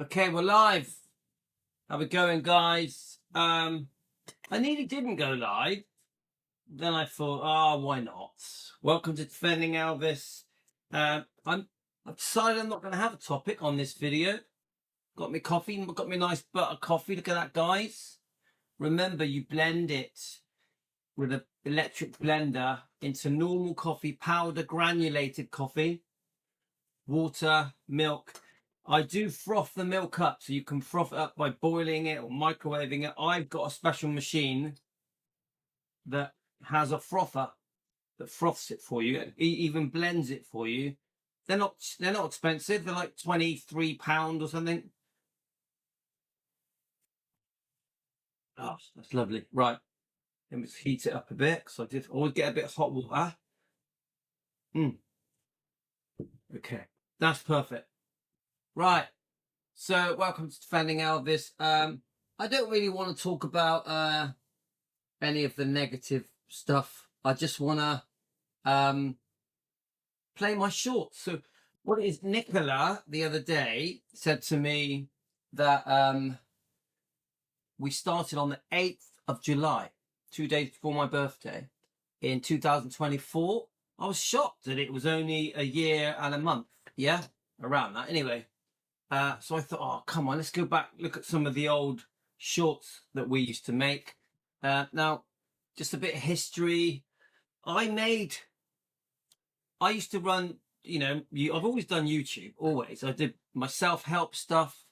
Okay, we're live. How we going, guys? I nearly didn't go live. Then I thought, why not? Welcome to Defending Elvis. I've decided I'm not going to have a topic on this video. Got me coffee, got me nice butter coffee. Look at that, guys. Remember, you blend it with an electric blender into normal coffee, powder, granulated coffee, water, milk. I do froth the milk up, so you can froth it up by boiling it or microwaving it. I've got a special machine that has a frother that froths it for you. It even blends it for you. They're not expensive. They're like £23 or something. Oh, that's lovely. Right, let me just heat it up a bit. So I just always get a bit of hot water. Okay, that's perfect. Right. So, welcome to Defending Elvis. I don't really want to talk about any of the negative stuff. I just want to play my shorts. So, what it is, Nicola the other day said to me that we started on the 8th of July, 2 days before my birthday, in 2024. I was shocked that it was only a year and a month. Yeah, around that. Anyway. So I thought, oh, come on, let's go back, look at some of the old shorts that we used to make. Now, just a bit of history. I used to run, I've always done YouTube, always. I did my self-help stuff,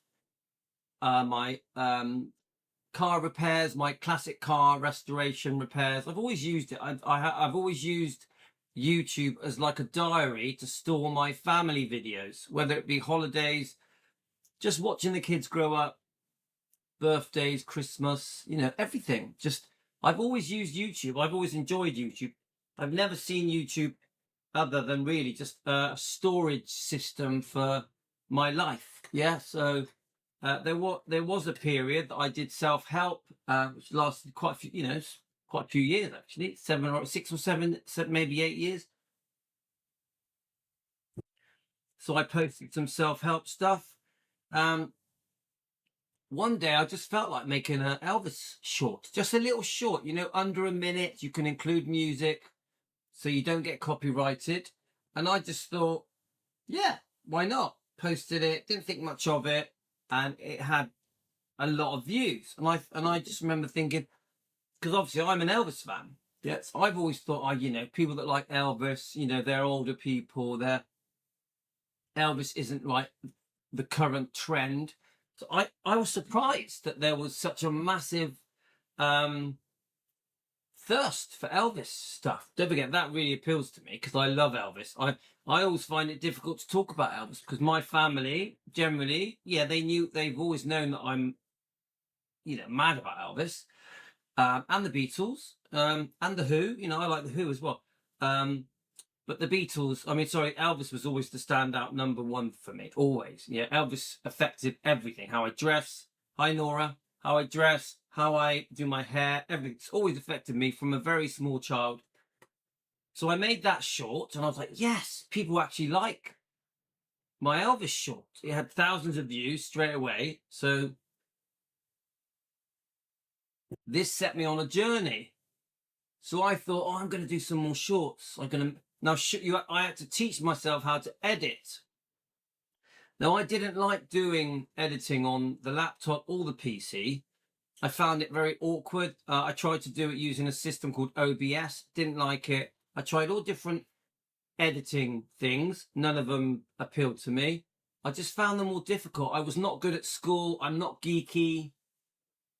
my car repairs, my classic car restoration repairs. I've always used it. I've always used YouTube as like a diary to store my family videos, whether it be holidays, just watching the kids grow up, birthdays, Christmas, everything. I've always used YouTube. I've always enjoyed YouTube. I've never seen YouTube other than really just a storage system for my life. Yeah. So there was a period that I did self-help, which lasted quite a few, quite a few years actually, 6 or 7, maybe 8 years. So I posted some self-help stuff. One day I just felt like making an Elvis short, just a little short, under a minute. You can include music so you don't get copyrighted. And I just thought, yeah, why not? Posted it, didn't think much of it, and it had a lot of views. And I just remember thinking, because obviously I'm an Elvis fan. Yes, I've always thought, people that like Elvis, they're older people, Elvis isn't like the current trend. So I was surprised that there was such a massive thirst for Elvis stuff. Don't forget, that really appeals to me because I love Elvis. I always find it difficult to talk about Elvis because my family generally, they've always known that I'm, mad about Elvis, and the Beatles, and the Who. I like the Who as well. But the Beatles, Elvis was always the standout number one for me, always. Yeah, Elvis affected everything. How I dress, hi Nora, how I dress, how I do my hair, everything's always affected me from a very small child. So I made that short and I was like, yes, people actually like my Elvis short. It had thousands of views straight away. So this set me on a journey. So I thought, I'm going to do some more shorts. I had to teach myself how to edit. Now, I didn't like doing editing on the laptop or the PC. I found it very awkward. I tried to do it using a system called OBS. Didn't like it. I tried all different editing things. None of them appealed to me. I just found them all difficult. I was not good at school. I'm not geeky.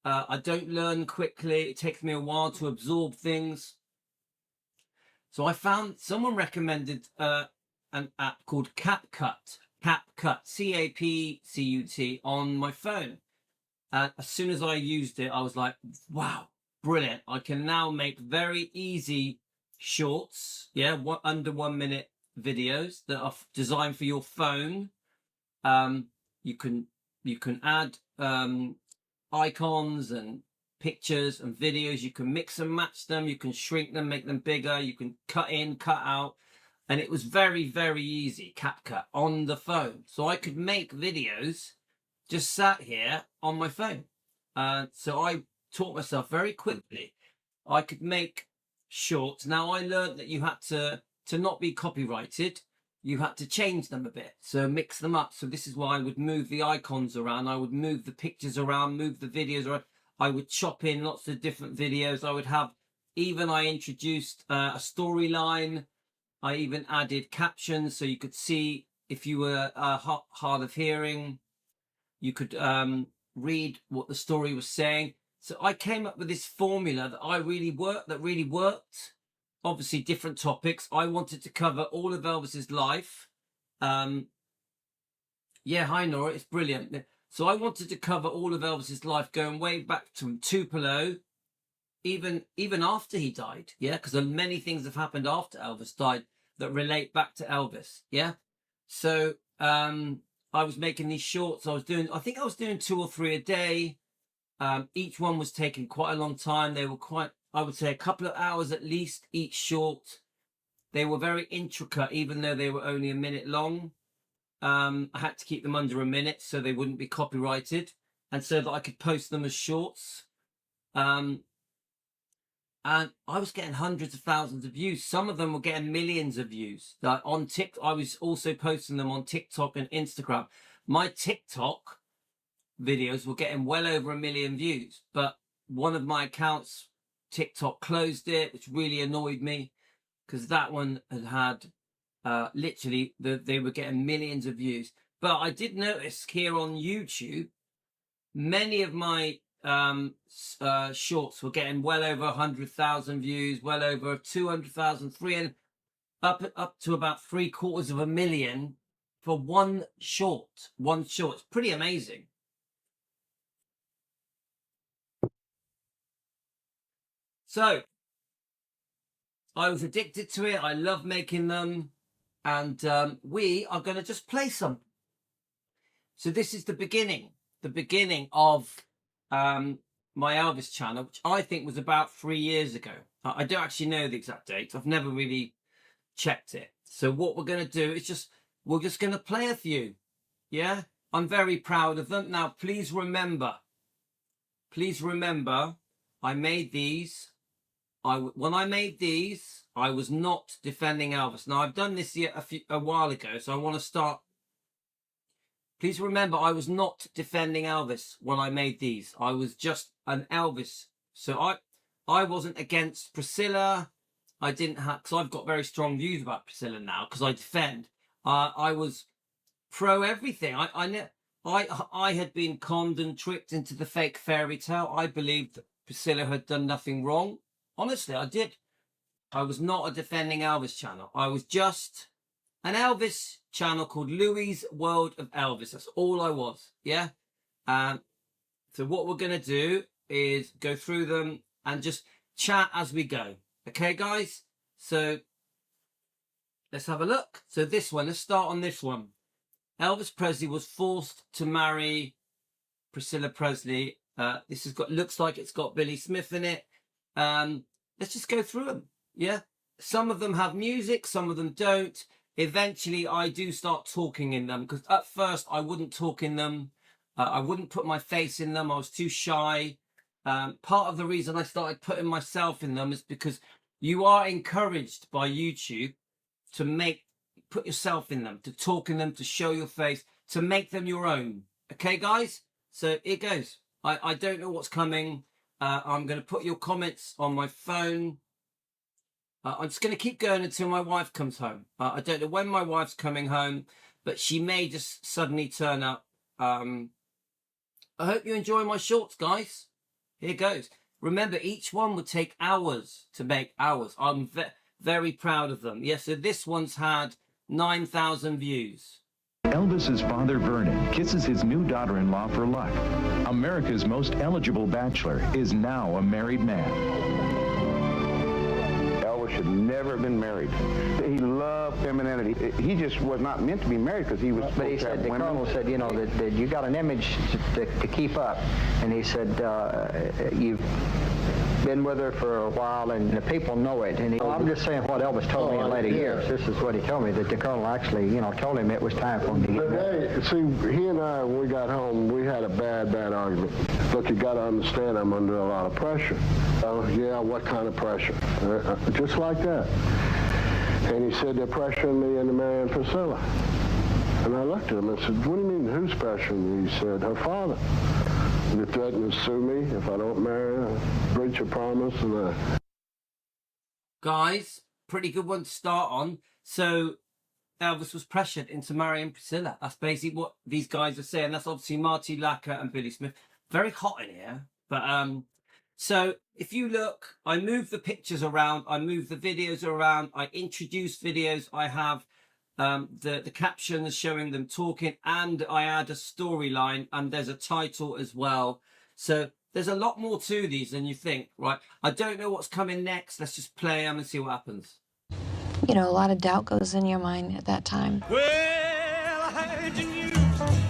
I don't learn quickly. It takes me a while to absorb things. So I found someone recommended an app called CapCut, CapCut, on my phone. And as soon as I used it, I was like, wow, brilliant. I can now make very easy shorts, under 1 minute videos that are designed for your phone. You can add icons and pictures and videos. You can mix and match them. You can shrink them, make them bigger. You can cut in, cut out. And it was very, very easy, CapCut, on the phone. So I could make videos just sat here on my phone. So I taught myself very quickly I could make shorts. Now I learned that you had to not be copyrighted, you had to change them a bit, so mix them up. So this is why I would move the icons around, I would move the pictures around, move the videos around, I would chop in lots of different videos. I would have, even I introduced a storyline. I even added captions so you could see if you were hard of hearing, you could read what the story was saying. So I came up with this formula that really worked. Obviously, different topics. I wanted to cover all of Elvis's life. Yeah, hi Nora, it's brilliant. So I wanted to cover all of Elvis's life, going way back to Tupelo, even after he died. Yeah, because many things have happened after Elvis died that relate back to Elvis. Yeah, so I was making these shorts. I think I was doing 2 or 3 a day. Each one was taking quite a long time. They were quite, I would say, a couple of hours at least each short. They were very intricate, even though they were only a minute long. I had to keep them under a minute so they wouldn't be copyrighted, and so that I could post them as shorts. And I was getting hundreds of thousands of views. Some of them were getting millions of views. Like on TikTok, I was also posting them on TikTok and Instagram. My TikTok videos were getting well over 1 million views, but one of my accounts, TikTok, closed it, which really annoyed me, because that one had literally they were getting millions of views. But I did notice here on YouTube, many of my shorts were getting well over 100,000 views, well over 200,000, 300, up to about 750,000 for one short. It's pretty amazing. So I was addicted to it. I love making them, and we are going to just play some. So this is the beginning of my Elvis channel, which I think was about 3 years ago. I don't actually know the exact date. I've never really checked it. So what we're going to do is we're just going to play a few. Yeah, I'm very proud of them. Now, please remember, I made these. When I made these, I was not defending Elvis. Now, I've done this a while ago, so I want to start. Please remember, I was not defending Elvis when I made these. I was just an Elvis. So I wasn't against Priscilla. I didn't have, because I've got very strong views about Priscilla now, because I defend. I was pro everything. I had been conned and tricked into the fake fairy tale. I believed that Priscilla had done nothing wrong. Honestly, I did. I was not a defending Elvis channel. I was just an Elvis channel called Louie's World of Elvis. That's all I was. Yeah. So what we're going to do is go through them and just chat as we go. Okay, guys? So let's have a look. So this one, let's start on this one. Elvis Presley was forced to marry Priscilla Presley. This has looks like it's got Billy Smith in it. Let's just go through them. Yeah, some of them have music, some of them don't. Eventually I do start talking in them, because at first I wouldn't talk in them. I wouldn't put my face in them. I was too shy. Part of the reason I started putting myself in them is because you are encouraged by YouTube to put yourself in them, to talk in them, to show your face, to make them your own. Okay, guys? So it goes. I don't know what's coming. I'm going to put your comments on my phone. I'm just going to keep going until my wife comes home. I don't know when my wife's coming home, but she may just suddenly turn up. I hope you enjoy my shorts, guys. Here goes. Remember, each one would take hours to make. Hours. I'm very proud of them. Yes, so this one's had 9,000 views. Elvis's father, Vernon, kisses his new daughter-in-law for luck. America's most eligible bachelor is now a married man. Elvis should never have been married. He loved femininity. He just was not meant to be married, because he was supposed But he to have said, the women. colonel said, you know, that you got an image to keep up. And he said, you've been with her for a while, and the people know it. And I'm just saying what Elvis told me in later years. This is what he told me, that the colonel actually, you know, told him it was time for him to get married. See, he and I, when we got home, we bad argument. Look, you got to understand I'm under a lot of pressure. Oh, yeah, what kind of pressure? Just like that. And he said, they're pressuring me into marrying Priscilla. And I looked at him and said, what do you mean, who's pressuring you? He said, her father. They threatened to sue me if I don't marry her, breach a promise, and Guys, pretty good one to start on. So Elvis was pressured into marrying Priscilla. That's basically what these guys are saying. That's obviously Marty Lacker and Billy Smith. Very hot in here. But so if you look, I move the pictures around, I move the videos around, I introduce videos, I have the captions showing them talking, and I add a storyline, and there's a title as well. So there's a lot more to these than you think, right? I don't know what's coming next. Let's just play them and see what happens. You know, a lot of doubt goes in your mind at that time. Well, I heard the news.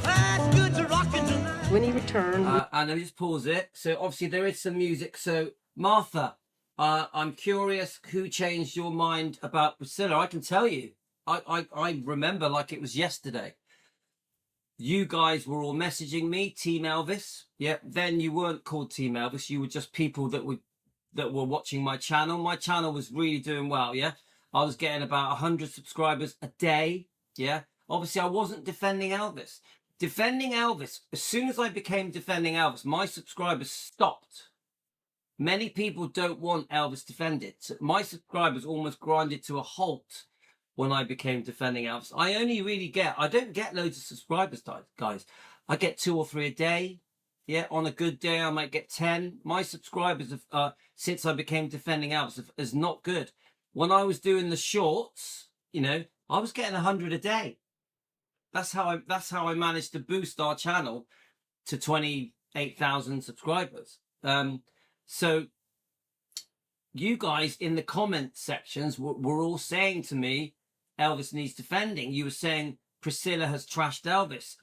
That's good to rockin' tonight. When he returned... and I'll just pause it. So obviously there is some music. So Martha, I'm curious, who changed your mind about Priscilla? I can tell you. I remember like it was yesterday. You guys were all messaging me, Team Elvis. Yeah, then you weren't called Team Elvis. You were just people that were watching my channel. My channel was really doing well, yeah? I was getting about 100 subscribers a day, yeah? Obviously, I wasn't defending Elvis. Defending Elvis, as soon as I became defending Elvis, my subscribers stopped. Many people don't want Elvis defended. So my subscribers almost grinded to a halt when I became defending Elvis. I don't get loads of subscribers, guys. I get 2 or 3 a day. Yeah, on a good day, I might get 10. My subscribers, since I became defending Elvis, is not good. When I was doing the shorts, you know, I was getting 100 a day. That's how I managed to boost our channel to 28,000 subscribers. So you guys in the comment sections were all saying to me, Elvis needs defending. You were saying Priscilla has trashed Elvis.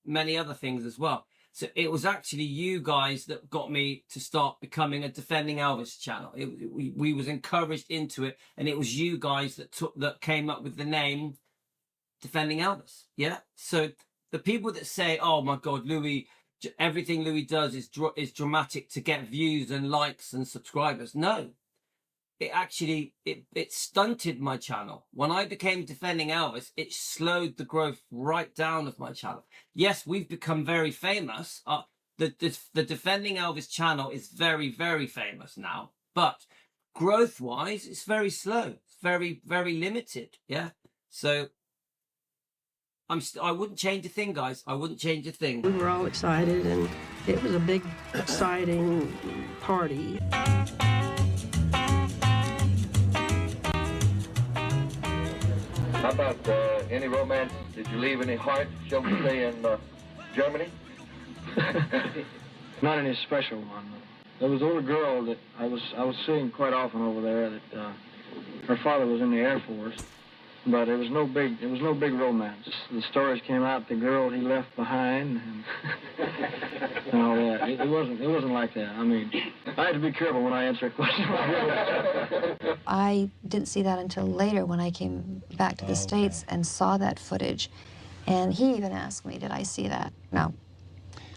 Many other things as well. So it was actually you guys that got me to start becoming a Defending Elvis channel. We was encouraged into it, and it was you guys that came up with the name Defending Elvis. Yeah. So the people that say, "Oh my God, Louis, everything Louis does is dramatic to get views and likes and subscribers," no. It actually it stunted my channel. When I became Defending Elvis, it slowed the growth right down of my channel. Yes, we've become very famous. The Defending Elvis channel is very, very famous now. But growth-wise, it's very slow. It's very, very limited. Yeah. So I wouldn't change a thing, guys. I wouldn't change a thing. We were all excited, and it was a big, exciting party. How about any romance? Did you leave any heart, shall we say, in Germany? Not any special one. There was a little girl that I was seeing quite often over there. That her father was in the Air Force, but it was no big romance. The stories came out the girl he left behind, and all that. It wasn't like that. I mean, I had to be careful when I answer a question. I didn't see that until later when I came back to the States and saw that footage. And he even asked me, did I see that? No.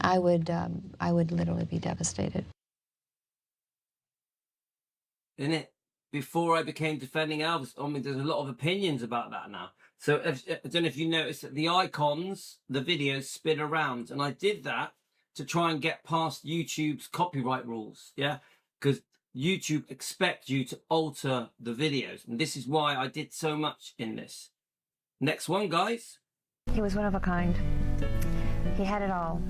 I would literally be devastated. Isn't it? Before I became Defending Elvis, I mean, there's a lot of opinions about that now. So I don't know if you noticed that the icons, the videos spin around. And I did that to try and get past YouTube's copyright rules. Yeah. Because YouTube expect you to alter the videos. And this is why I did so much in this. Next one, guys. He was one of a kind. He had it all.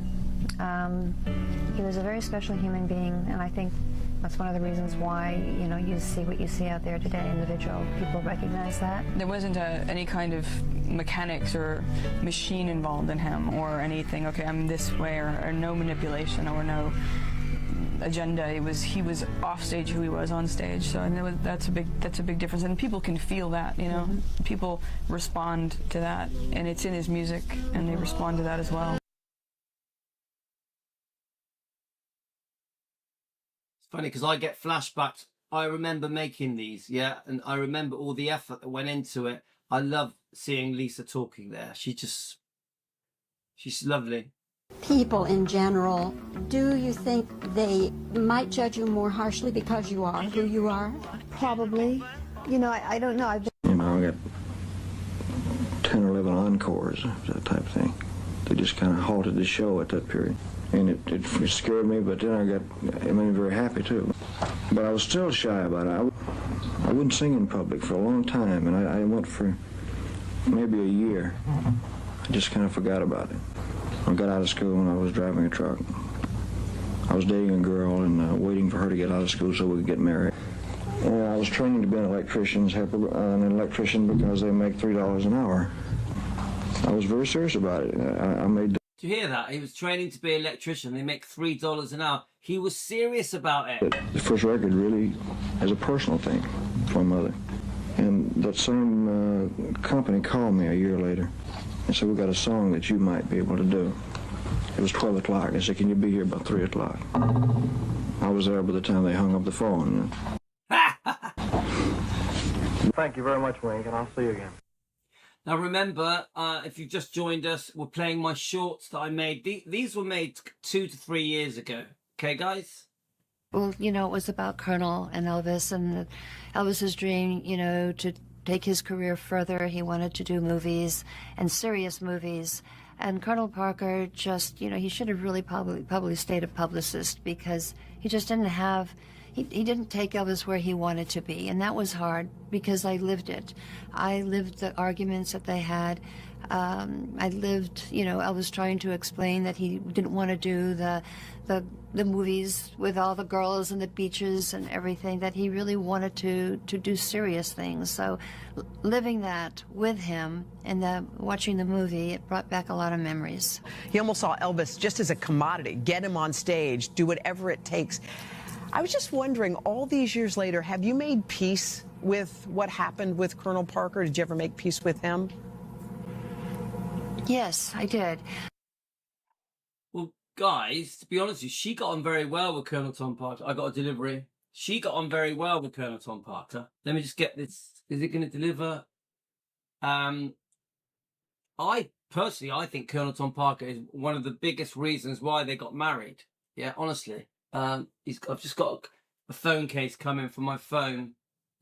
He was a very special human being, and I think that's one of the reasons why, you know, you see what you see out there today in the video. People recognize that. There wasn't any kind of mechanics or machine involved in him or anything. Okay, I'm this way, or no manipulation or no agenda. He was off stage who he was on stage. So I know that's a big difference, and people can feel that. You know, people respond to that, and it's in his music, and they respond to that as well. Funny because I get flashbacks. I remember making these, yeah, and I remember all the effort that went into it. I love seeing Lisa talking there. She's lovely. people in general, do you think they might judge you more harshly because you are who you are? Probably. You know, I don't know. You know, I got 10 or 11 encores, that type of thing. They just kind of halted the show at that period. And it scared me, but then it made me very happy too. But I was still shy about it. I wouldn't sing in public for a long time, and I went for maybe a year. I just kind of forgot about it. I got out of school and I was driving a truck. I was dating a girl and waiting for her to get out of school so we could get married. And I was training to be an electrician because they make $3 an hour. I was very serious about it. I made. Do you hear that? He was training to be an electrician. They make $3 an hour. He was serious about it. The first record really is a personal thing for my mother. And that same company called me a year later and said, we got a song that you might be able to do. It was 12 o'clock. They said, can you be here about 3 o'clock? I was there by the time they hung up the phone. Thank you very much, Wink, and I'll see you again. Now remember, if you've just joined us, we're playing my shorts that I made. These were made 2 to 3 years ago. Okay, guys? Well, you know, it was about Colonel and Elvis and Elvis's dream, you know, to take his career further. He wanted to do movies and serious movies. And Colonel Parker just, you know, he should have really probably stayed a publicist because he just didn't have... He didn't take Elvis where he wanted to be, and that was hard because I lived it. I lived the arguments that they had. I lived, you know, Elvis trying to explain that he didn't want to do the movies with all the girls and the beaches and everything, that he really wanted to do serious things. So living that with him and watching the movie, it brought back a lot of memories. He almost saw Elvis just as a commodity, get him on stage, do whatever it takes. I was just wondering, all these years later, have you made peace with what happened with Colonel Parker? Did you ever make peace with him? Yes, I did. Well, guys, to be honest with you, she got on very well with Colonel Tom Parker. I got a delivery. She got on very well with Colonel Tom Parker. Let me just get this. Is it going to deliver? I think Colonel Tom Parker is one of the biggest reasons why they got married. Yeah, honestly. I've just got a phone case coming from my phone.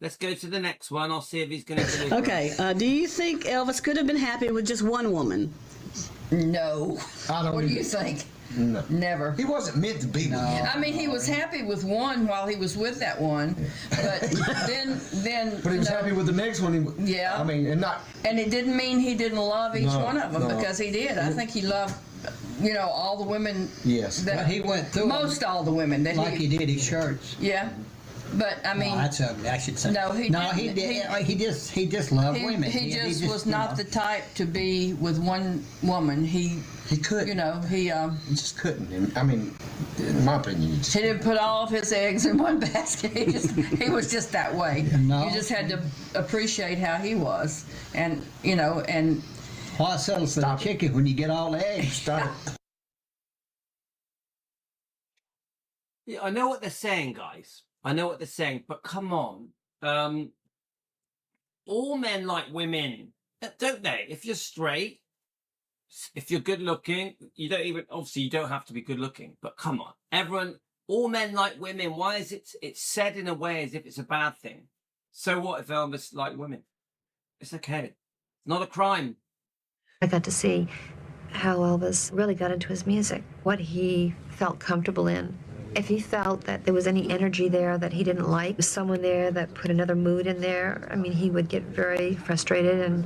Let's go to the next one. I'll see if he's going to deliver. Okay. Do you think Elvis could have been happy with just one woman? No. I don't. What do you think? No. Never. He wasn't meant to be with one. I mean, he was happy with one while he was with that one, but then. But he was happy with the next one. Yeah. I mean, and it didn't mean he didn't love each one of them, no. because he did. I think he loved, you know, all the women. Yes. That he went through most all the women that like he did his shirts. Yeah. But I mean, no, that's ugly. I should say. No, he did. He just loved women. He just was not the type to be with one woman. He could. You know, he just couldn't. I mean, in my opinion, he didn't put all of his eggs in one basket. He was just that way. No. You just had to appreciate how he was, and you know, and. Why settle for the chicken when you get all the eggs? Stop. Yeah, I know what they're saying, guys. I know what they're saying, but come on. All men like women, don't they? If you're straight, if you're good looking, you don't have to be good looking, but come on. All men like women. Why is it's said in a way as if it's a bad thing? So what if Elvis liked women? It's okay. It's not a crime. I got to see how Elvis really got into his music, what he felt comfortable in. If he felt that there was any energy there that he didn't like, someone there that put another mood in there, I mean, he would get very frustrated and,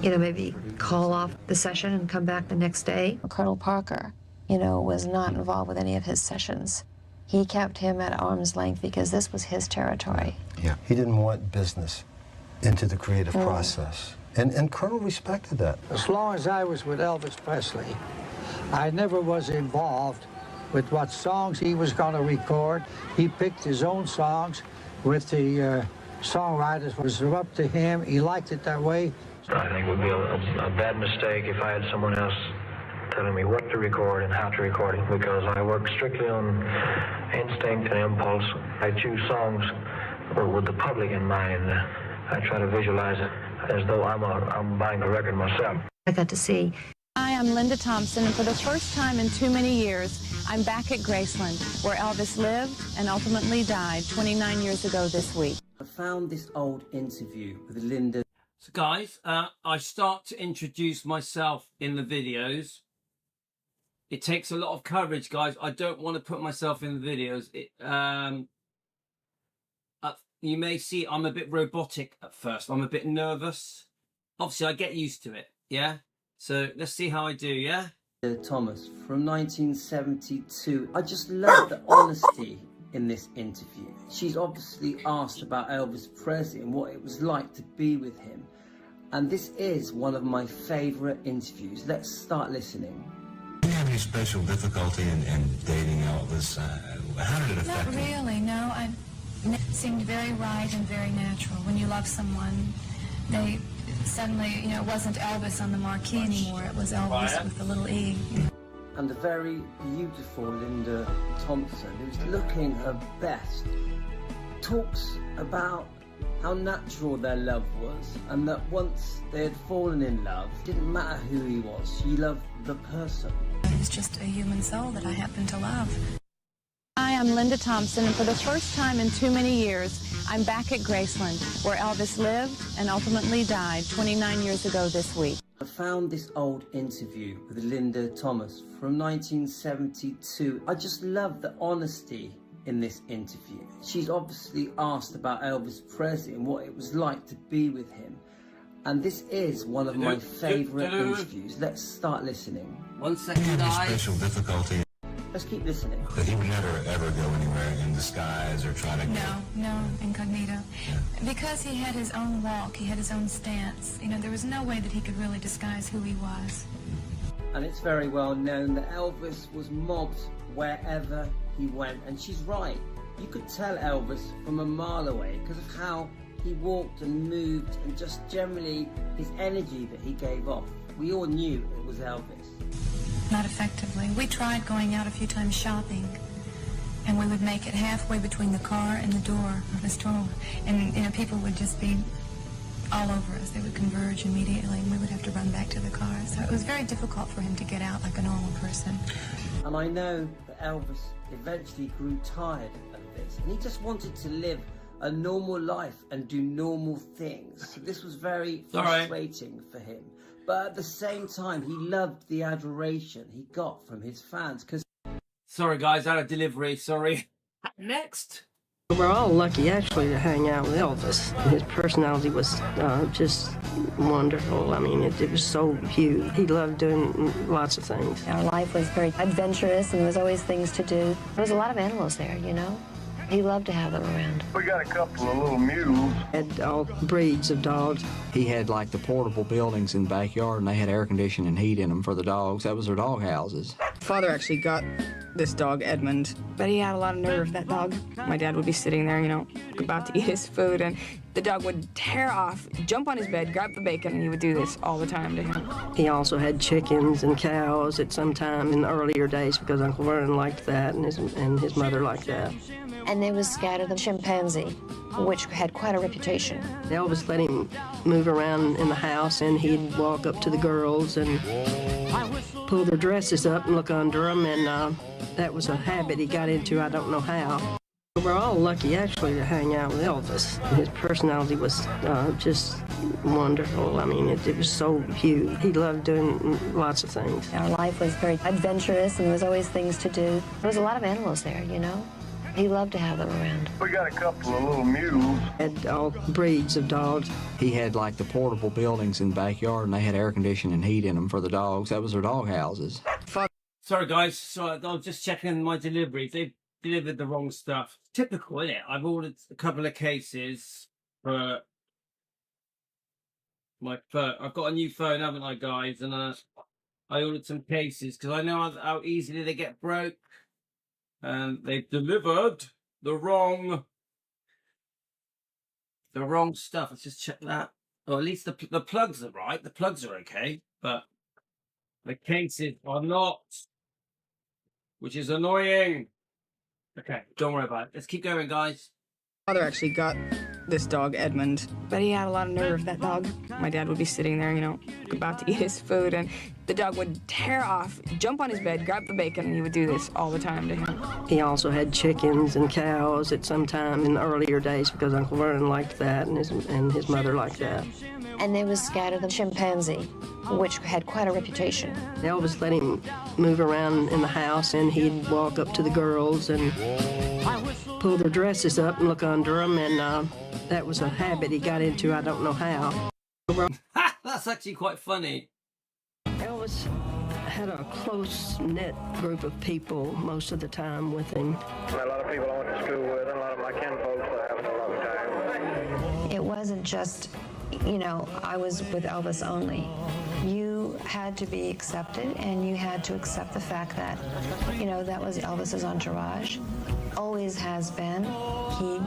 you know, maybe call off the session and come back the next day. Colonel Parker, you know, was not involved with any of his sessions. He kept him at arm's length because this was his territory. Yeah, he didn't want business into the creative process. And Colonel respected that. As long as I was with Elvis Presley, I never was involved with what songs he was going to record. He picked his own songs with the songwriters. It was up to him. He liked it that way. I think it would be a bad mistake if I had someone else telling me what to record and how to record it, because I work strictly on instinct and impulse. I choose songs with the public in mind. I try to visualize it as though I'm buying a record myself. I got to see Hi, I'm Linda Thompson, and for the first time in too many years, I'm back at Graceland, where Elvis lived and ultimately died 29 years ago this week. I found this old interview with Linda. So guys, I start to introduce myself in the videos. It takes a lot of courage, guys. I don't want to put myself in the videos. You may see I'm a bit robotic at first. I'm a bit nervous. Obviously, I get used to it, yeah? So let's see how I do, yeah? Thomas from 1972. I just love the honesty in this interview. She's obviously asked about Elvis Presley and what it was like to be with him. And this is one of my favourite interviews. Let's start listening. Did you have any special difficulty in dating Elvis? How did it affect you? Not really, no. It seemed very right and very natural. When you love someone, they suddenly, you know, it wasn't Elvis on the marquee anymore. It was Elvis with the little E. And the very beautiful Linda Thompson, who's looking her best, talks about how natural their love was, and that once they had fallen in love, it didn't matter who he was, she loved the person. It was just a human soul that I happened to love. Hi, I'm Linda Thompson, and for the first time in too many years, I'm back at Graceland, where Elvis lived and ultimately died 29 years ago this week. I found this old interview with Linda Thomas from 1972. I just love the honesty in this interview. She's obviously asked about Elvis Presley and what it was like to be with him. And this is one of my favourite interviews. Let's start listening. 1 second, Did you have guys. any special difficulty? Let's keep listening. That he would never ever go anywhere in disguise or try to No, incognito. Because he had his own walk, he had his own stance. You know, there was no way that he could really disguise who he was. And it's very well known that Elvis was mobbed wherever he went. And she's right. You could tell Elvis from a mile away because of how he walked and moved and just generally his energy that he gave off. We all knew it was Elvis. Not effectively. We tried going out a few times shopping, and we would make it halfway between the car and the door of the store. And, you know, people would just be all over us. They would converge immediately, and we would have to run back to the car. So it was very difficult for him to get out like a normal person. And I know that Elvis eventually grew tired of this, and he just wanted to live a normal life and do normal things. So this was very frustrating for him. But at the same time, he loved the adoration he got from his fans. Sorry, guys, out of delivery. Sorry. Next. We're all lucky, actually, to hang out with Elvis. His personality was just wonderful. I mean, it was so huge. He loved doing lots of things. Our life was very adventurous, and there was always things to do. There was a lot of animals there, you know. He loved to have them around. We got a couple of little mules. Had all breeds of dogs. He had like the portable buildings in the backyard, and they had air conditioning and heat in them for the dogs. That was their dog houses. Father actually got this dog, Edmund, but he had a lot of nerve, that dog. My dad would be sitting there, you know, about to eat his food, and the dog would tear off, jump on his bed, grab the bacon, and he would do this all the time to him. He also had chickens and cows at some time in the earlier days because Uncle Vernon liked that, and his mother liked that. And there was Scatter the chimpanzee, which had quite a reputation. Elvis let him move around in the house, and he'd walk up to the girls and pull their dresses up and look under them, and that was a habit he got into, I don't know how. We're all lucky, actually, to hang out with Elvis. His personality was just wonderful. I mean, it was so huge. He loved doing lots of things. Our life was very adventurous, and there was always things to do. There was a lot of animals there, you know. He loved to have them around. We got a couple of little mules. Had all breeds of dogs. He had like the portable buildings in the backyard, and they had air conditioning and heat in them for the dogs. That was their dog houses. Sorry, guys. So I'm just checking my deliveries. They delivered the wrong stuff. Typical, isn't it? I've ordered a couple of cases for my phone. I've got a new phone, haven't I, guys? And I ordered some cases because I know how easily they get broke. And they've delivered the wrong stuff. Let's just check that. Or at least the plugs are right. The plugs are okay, but the cases are not, which is annoying. Okay, don't worry about it. Let's keep going, guys. Father actually got this dog, Edmund. But he had a lot of nerve, that dog. My dad would be sitting there, you know, about to eat his food, and the dog would tear off, jump on his bed, grab the bacon, and he would do this all the time to him. He also had chickens and cows at some time in the earlier days because Uncle Vernon liked that and his mother liked that. And there was Scatter the chimpanzee, which had quite a reputation. Elvis let him move around in the house, and he'd walk up to the girls and pull their dresses up and look under them, and that was a habit he got into, I don't know how. That's actually quite funny. Elvis had a close-knit group of people most of the time with him. A lot of people I went to school with, and a lot of my kinfolks I have a long time. It wasn't just, you know, I was with Elvis only. You had to be accepted, and you had to accept the fact that, you know, that was Elvis's entourage. Always has been. He,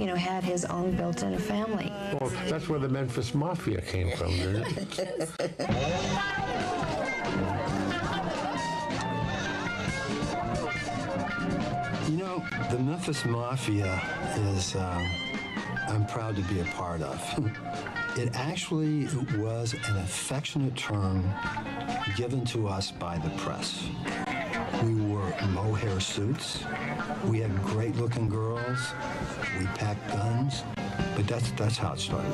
you know, had his own built-in family. Well, that's where the Memphis Mafia came from, didn't it? You know, the Memphis Mafia is, I'm proud to be a part of. It actually was an affectionate term given to us by the press. We wore mohair suits. We had great-looking girls. We packed guns. But that's how it started.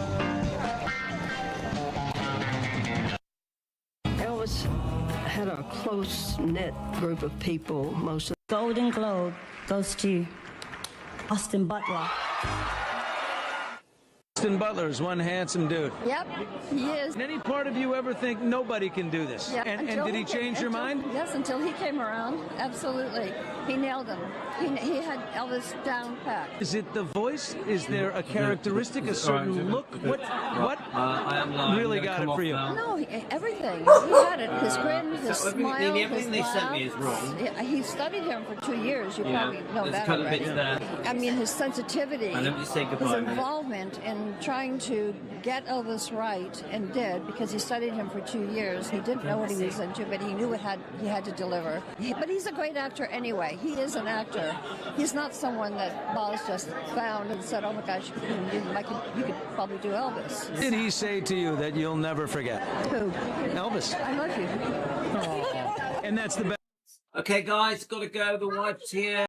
Elvis had a close-knit group of people most of Golden Globe goes to Austin Butler. Austin Butler is one handsome dude. Yep, he is. Did any part of you ever think nobody can do this? Yeah, And did he change your mind? Yes, until he came around. Absolutely. He nailed him. He had Elvis down pat. Is it the voice? Is there a characteristic, a certain look? What I am lying. really I'm gonna got come it off No, for you? everything. He had it. His grin, his So smile, everything his they sent me laugh. is wrong. Yeah, he studied him for 2 years. You Yeah, probably know there's that a couple of already. bits there. I mean, his sensitivity, And let me say his goodbye, man. involvement in trying to get Elvis right, and did, because he studied him for 2 years. He didn't know what he was into, but he knew he had to deliver. But he's a great actor anyway. He is an actor. He's not someone that Boz just found and said, "Oh my gosh, you could probably do Elvis." Did he say to you that you'll never forget? Who? Elvis. I love you. And that's the best. Okay, guys, gotta go. The wife's here.